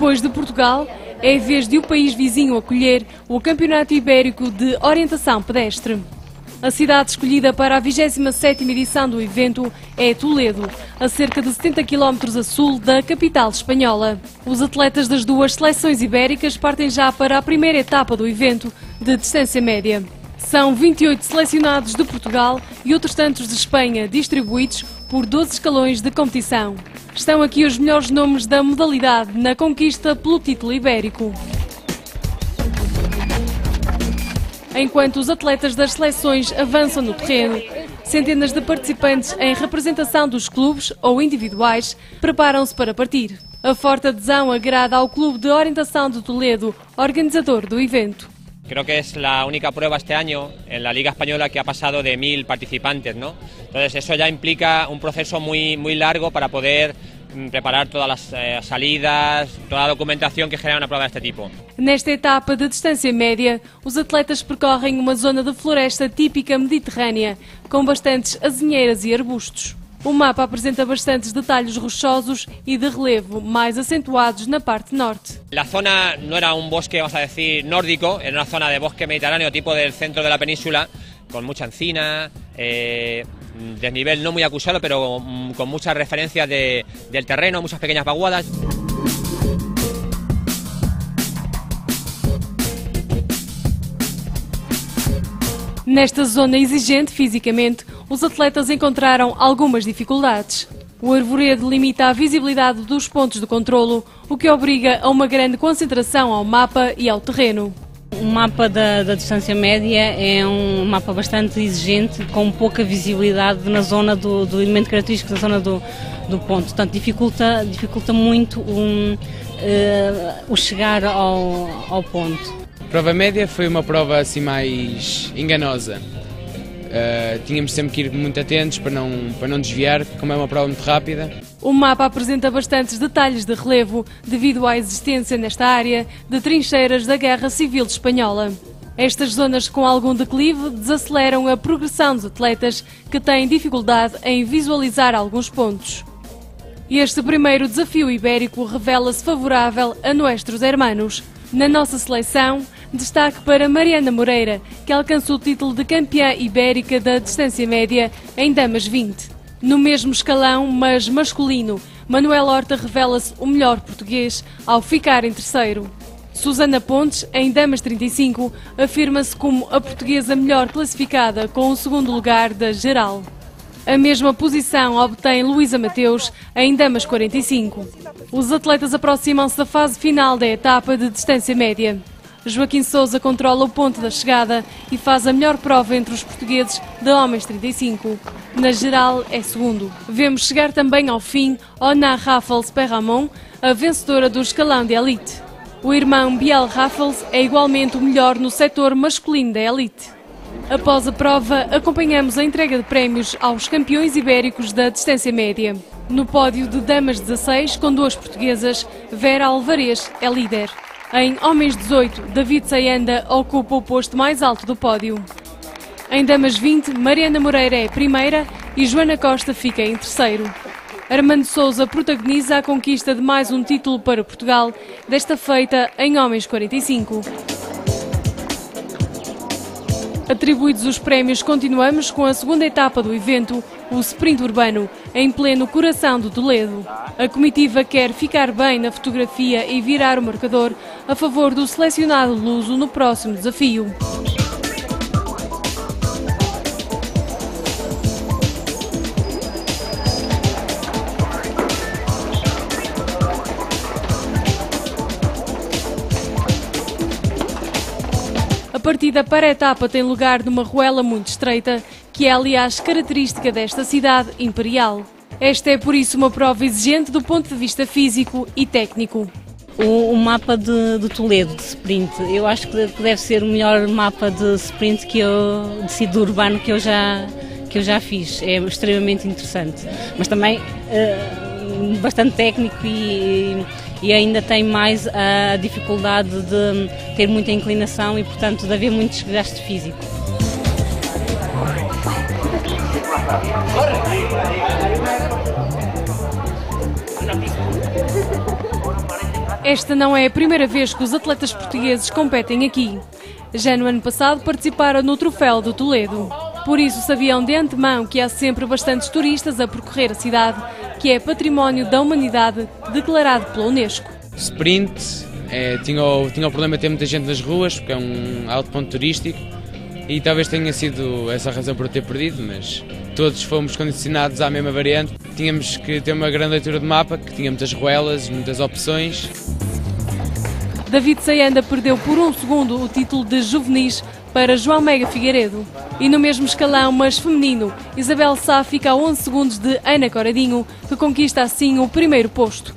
Depois de Portugal, é a vez de o país vizinho acolher o Campeonato Ibérico de Orientação Pedestre. A cidade escolhida para a 27ª edição do evento é Toledo, a cerca de 70 km a sul da capital espanhola. Os atletas das duas seleções ibéricas partem já para a primeira etapa do evento de distância média. São 28 selecionados de Portugal e outros tantos de Espanha, distribuídos por 12 escalões de competição. Estão aqui os melhores nomes da modalidade na conquista pelo título ibérico. Enquanto os atletas das seleções avançam no terreno, centenas de participantes em representação dos clubes ou individuais preparam-se para partir. A forte adesão agrada ao Clube de Orientação de Toledo, organizador do evento. Creo que es la única prueba este año en la Liga Española que ha pasado de 1000 participantes, ¿no? Entonces eso ya implica un proceso muy largo para poder preparar todas las salidas, toda a documentação que genera uma prova deste tipo. Nesta etapa de distância média, os atletas percorrem uma zona de floresta típica mediterrânea, com bastantes azinheiras e arbustos. O mapa apresenta bastantes detalhes rochosos e de relevo mais acentuados na parte norte. La zona no era un bosque, vamos a decir, nórdico, era una zona de bosque mediterráneo tipo del centro de la península, con mucha encina, desnivel no muy acusado, pero con muchas referencias del terreno, muchas pequeñas vaguadas. Nesta zona exigente fisicamente, os atletas encontraram algumas dificuldades. O arvoredo limita a visibilidade dos pontos de controlo, o que obriga a uma grande concentração ao mapa e ao terreno. O mapa da distância média é um mapa bastante exigente, com pouca visibilidade na zona do elemento característico da zona do ponto. Portanto, dificulta muito o chegar ao ponto. A prova média foi uma prova assim mais enganosa. Tínhamos sempre que ir muito atentos para não desviar, como é uma prova muito rápida. O mapa apresenta bastantes detalhes de relevo devido à existência nesta área de trincheiras da Guerra Civil Espanhola. Estas zonas com algum declive desaceleram a progressão dos atletas que têm dificuldade em visualizar alguns pontos. Este primeiro desafio ibérico revela-se favorável a nossos hermanos. Na nossa seleção, destaque para Mariana Moreira, que alcançou o título de campeã ibérica da distância média em Damas 20. No mesmo escalão, mas masculino, Manuel Horta revela-se o melhor português ao ficar em terceiro. Susana Pontes, em Damas 35, afirma-se como a portuguesa melhor classificada com o segundo lugar da geral. A mesma posição obtém Luísa Mateus em Damas 45. Os atletas aproximam-se da fase final da etapa de distância média. Joaquim Sousa controla o ponto da chegada e faz a melhor prova entre os portugueses de homens 35. Na geral é segundo. Vemos chegar também ao fim Ona Raffles Perramon, a vencedora do escalão de elite. O irmão Biel Raffles é igualmente o melhor no setor masculino da elite. Após a prova, acompanhamos a entrega de prémios aos campeões ibéricos da distância média. No pódio de Damas 16, com duas portuguesas, Vera Alvarez é líder. Em Homens 18, David Sayanda ocupa o posto mais alto do pódio. Em Damas 20, Mariana Moreira é primeira e Joana Costa fica em terceiro. Armando Sousa protagoniza a conquista de mais um título para Portugal, desta feita em Homens 45. Atribuídos os prémios, continuamos com a segunda etapa do evento, o sprint urbano, em pleno coração do Toledo. A comitiva quer ficar bem na fotografia e virar o marcador a favor do selecionado luso no próximo desafio. A partida para a etapa tem lugar numa ruela muito estreita, que é aliás característica desta cidade imperial. Esta é por isso uma prova exigente do ponto de vista físico e técnico. O mapa de Toledo, de sprint, eu acho que deve ser o melhor mapa de sprint de urbano que eu já fiz. É extremamente interessante, mas também bastante técnico e ainda tem mais a dificuldade de ter muita inclinação e, portanto, de haver muito desgaste físico. Esta não é a primeira vez que os atletas portugueses competem aqui. Já no ano passado participaram no Troféu do Toledo. Por isso sabiam de antemão que há sempre bastantes turistas a percorrer a cidade, que é Património da Humanidade declarado pela Unesco. Sprint, tinha o problema de ter muita gente nas ruas, porque é um alto ponto turístico, e talvez tenha sido essa a razão por eu ter perdido, mas todos fomos condicionados à mesma variante. Tínhamos que ter uma grande leitura de mapa, que tinha muitas ruelas, muitas opções. David Sayanda perdeu por 1 segundo o título de juvenis para João Mega Figueiredo. E no mesmo escalão, mas feminino, Isabel Sá fica a 11 segundos de Ana Coradinho, que conquista assim o primeiro posto.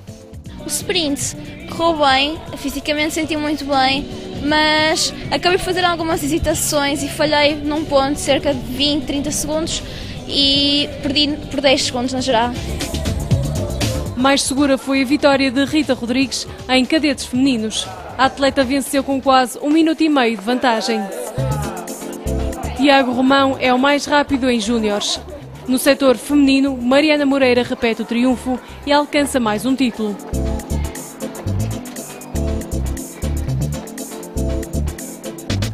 O sprint correu bem, fisicamente senti muito bem, mas acabei de fazer algumas hesitações e falhei num ponto de cerca de 20, 30 segundos e perdi por 10 segundos na geral. Mais segura foi a vitória de Rita Rodrigues em cadetes femininos. A atleta venceu com quase 1 minuto e meio de vantagem. Tiago Romão é o mais rápido em júniores. No setor feminino, Mariana Moreira repete o triunfo e alcança mais um título.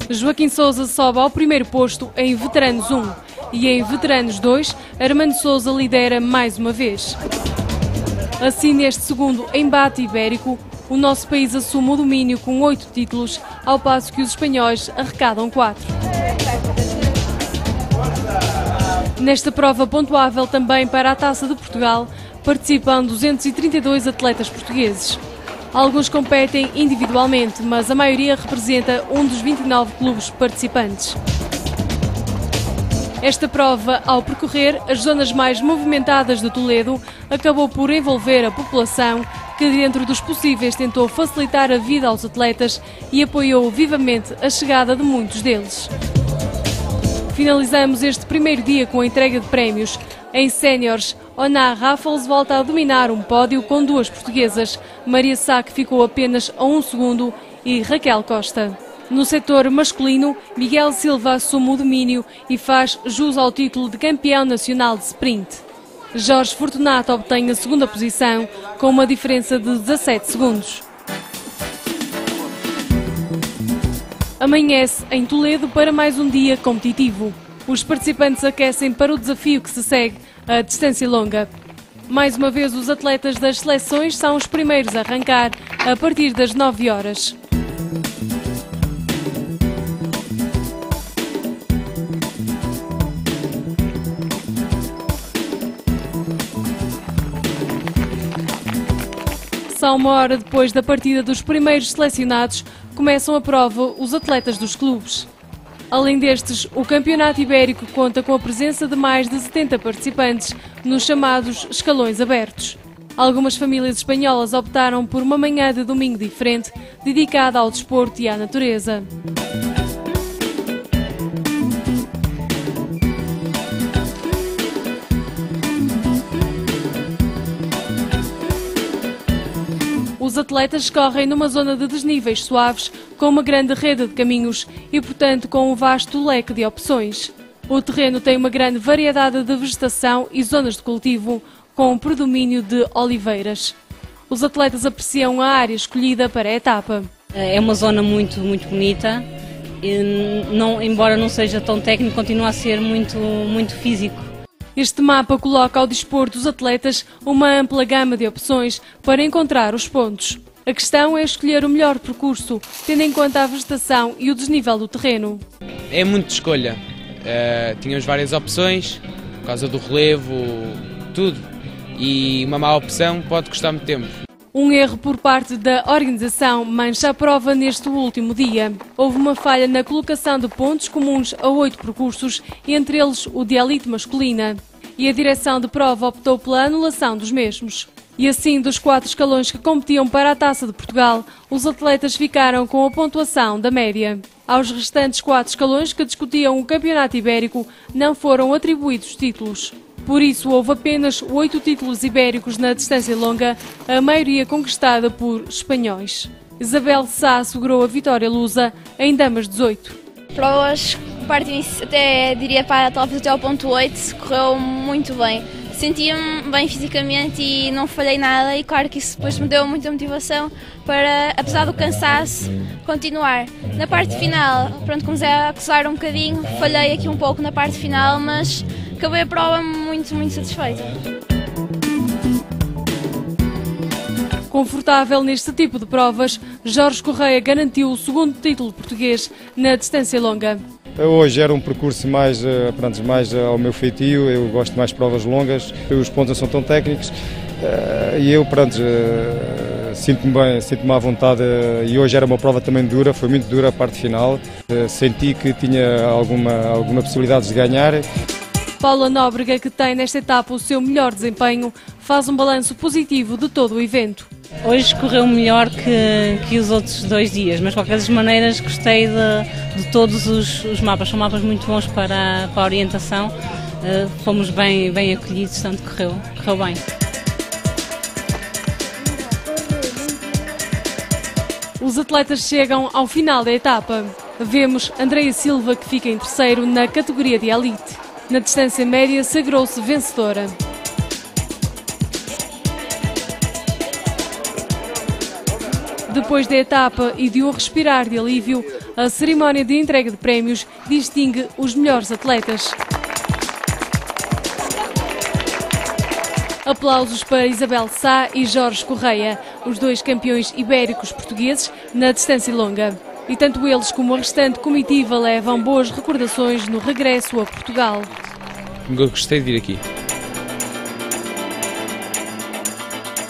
Joaquim Sousa sobe ao primeiro posto em Veteranos 1 e em Veteranos 2, Armando Sousa lidera mais uma vez. Assim, neste segundo embate ibérico, o nosso país assume o domínio com 8 títulos, ao passo que os espanhóis arrecadam 4. Nesta prova pontuável também para a Taça de Portugal, participam 232 atletas portugueses. Alguns competem individualmente, mas a maioria representa um dos 29 clubes participantes. Esta prova, ao percorrer as zonas mais movimentadas de Toledo, acabou por envolver a população, que dentro dos possíveis tentou facilitar a vida aos atletas e apoiou vivamente a chegada de muitos deles. Finalizamos este primeiro dia com a entrega de prémios. Em séniores, Oná Raffles volta a dominar um pódio com 2 portuguesas, Maria Sá, que ficou apenas a 1 segundo, e Raquel Costa. No setor masculino, Miguel Silva assume o domínio e faz jus ao título de campeão nacional de sprint. Jorge Fortunato obtém a segunda posição, com uma diferença de 17 segundos. Amanhece em Toledo para mais um dia competitivo. Os participantes aquecem para o desafio que se segue, a distância longa. Mais uma vez, os atletas das seleções são os primeiros a arrancar, a partir das 9 horas. Só 1 hora depois da partida dos primeiros selecionados, começam a prova os atletas dos clubes. Além destes, o Campeonato Ibérico conta com a presença de mais de 70 participantes nos chamados escalões abertos. Algumas famílias espanholas optaram por uma manhã de domingo diferente, dedicada ao desporto e à natureza. Os atletas correm numa zona de desníveis suaves, com uma grande rede de caminhos e, portanto, com um vasto leque de opções. O terreno tem uma grande variedade de vegetação e zonas de cultivo, com um predomínio de oliveiras. Os atletas apreciam a área escolhida para a etapa. É uma zona muito bonita, embora não seja tão técnico, continua a ser muito físico. Este mapa coloca ao dispor dos atletas uma ampla gama de opções para encontrar os pontos. A questão é escolher o melhor percurso, tendo em conta a vegetação e o desnível do terreno. É muito de escolha. Tínhamos várias opções, por causa do relevo, tudo. E uma má opção pode custar muito tempo. Um erro por parte da organização mancha a prova neste último dia. Houve uma falha na colocação de pontos comuns a 8 percursos, entre eles o de elite masculina. E a direção de prova optou pela anulação dos mesmos. E assim, dos 4 escalões que competiam para a Taça de Portugal, os atletas ficaram com a pontuação da média. Aos restantes 4 escalões que discutiam o Campeonato Ibérico não foram atribuídos títulos. Por isso, houve apenas 8 títulos ibéricos na distância longa, a maioria conquistada por espanhóis. Isabel Sá assegurou a vitória lusa em damas 18. Provas, parte até diria para talvez até ao ponto 8, correu muito bem. sentia-me bem fisicamente e não falhei nada, e claro que isso depois me deu muita motivação para, apesar do cansaço, continuar. Na parte final, pronto, comecei a coçar um bocadinho, falhei aqui um pouco na parte final, mas acabei a prova muito satisfeita. Confortável neste tipo de provas, Jorge Correia garantiu o segundo título português na distância longa. Hoje era um percurso mais ao meu feitio, eu gosto mais de provas longas, os pontos não são tão técnicos e eu sinto-me bem, sinto-me à vontade, e hoje era uma prova também dura, foi muito dura a parte final, senti que tinha alguma possibilidade de ganhar. Paula Nóbrega, que tem nesta etapa o seu melhor desempenho, faz um balanço positivo de todo o evento. Hoje correu melhor que os outros 2 dias, mas de qualquer das maneiras gostei de todos os mapas. São mapas muito bons para a orientação, fomos bem acolhidos, portanto correu bem. Os atletas chegam ao final da etapa. Vemos Andreia Silva, que fica em terceiro na categoria de elite. Na distância média sagrou-se vencedora. Depois da etapa e de um respirar de alívio, a cerimónia de entrega de prémios distingue os melhores atletas. Aplausos para Isabel Sá e Jorge Correia, os 2 campeões ibéricos portugueses na distância longa. E tanto eles como a restante comitiva levam boas recordações no regresso a Portugal. Eu gostei de vir aqui.